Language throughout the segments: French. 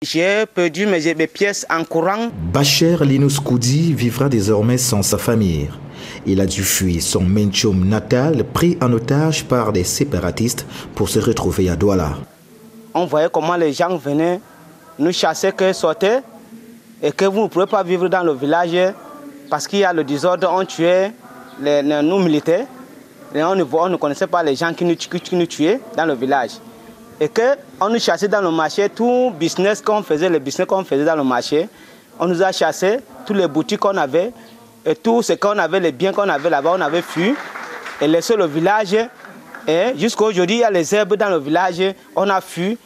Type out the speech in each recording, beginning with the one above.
J'ai perdu mes pièces en courant. Bacher Linus Koudi vivra désormais sans sa famille. Il a dû fuir son Mentchoum natal, pris en otage par les séparatistes pour se retrouver à Douala. On voyait comment les gens venaient nous chasser, qu'ils sortaient et que vous ne pouvez pas vivre dans le village parce qu'il y a le désordre. On tuait nos militaires et on ne connaissait pas les gens qui nous tuaient dans le village. Et qu'on nous chassait dans le marché, tout business qu'on faisait, les business qu'on faisait dans le marché, on nous a chassés, tous les boutiques qu'on avait, et tout ce qu'on avait, les biens qu'on avait là-bas, on avait fui et laissé le village. Et jusqu'à aujourd'hui, il y a les herbes dans le village, on a fui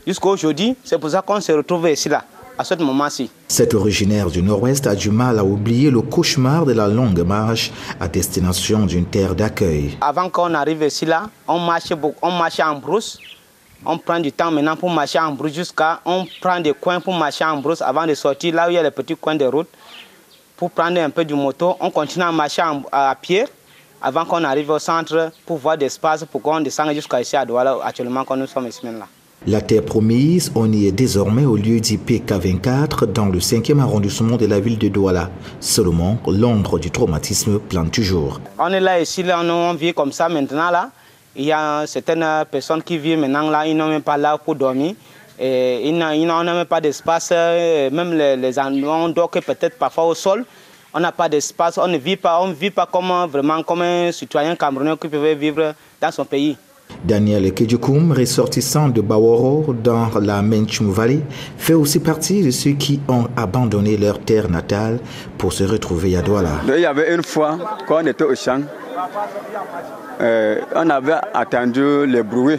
jusqu'à aujourd'hui. C'est pour ça qu'on s'est retrouvé ici, là, à ce moment-ci. Cet originaire du Nord-Ouest a du mal à oublier le cauchemar de la longue marche à destination d'une terre d'accueil. Avant qu'on arrive ici, là, on marchait en brousse. On prend du temps maintenant pour marcher en brousse on prend des coins pour marcher en brousse avant de sortir là où il y a les petits coins de route. Pour prendre un peu du moto, on continue à marcher à pied avant qu'on arrive au centre pour voir des espaces pour qu'on descende jusqu'à ici à Douala, actuellement quand nous sommes ici là. La terre promise, on y est désormais au lieu dit PK24 dans le 5e arrondissement de la ville de Douala. Seulement, l'ombre du traumatisme plane toujours. On est là ici, là, on vit comme ça maintenant là. Il y a certaines personnes qui vivent maintenant là, ils n'ont même pas là pour dormir. Et ils n'ont même pas d'espace, même les endroits, on dort peut-être parfois au sol. On n'a pas d'espace, on ne vit pas vraiment comme un citoyen camerounais qui peut vivre dans son pays. Daniel Kedjokoum, ressortissant de Baworo dans la Mentchoum Valley, fait aussi partie de ceux qui ont abandonné leur terre natale pour se retrouver à Douala. Il y avait une fois, quand on était au champ, on avait attendu les bruits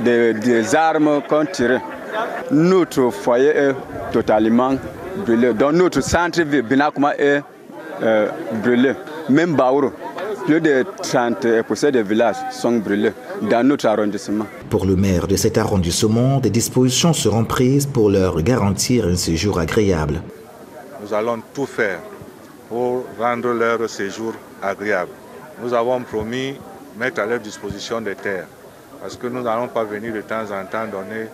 des armes qu'on tirait. Notre foyer est totalement brûlé. Donc notre centre-ville, Binakouma, est brûlé. Même Baouro, plus de 30% des villages sont brûlés dans notre arrondissement. Pour le maire de cet arrondissement, des dispositions seront prises pour leur garantir un séjour agréable. Nous allons tout faire pour rendre leur séjour agréable. Nous avons promis mettre à leur disposition des terres, parce que nous n'allons pas venir de temps en temps donner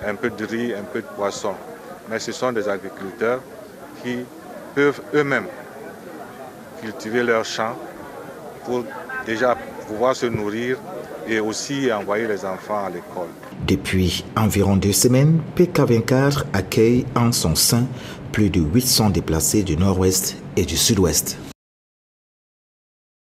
un peu de riz, un peu de poisson. Mais ce sont des agriculteurs qui peuvent eux-mêmes cultiver leurs champs pour déjà pouvoir se nourrir et aussi envoyer les enfants à l'école. Depuis environ 2 semaines, PK24 accueille en son sein plus de 800 déplacés du Nord-Ouest et du Sud-Ouest.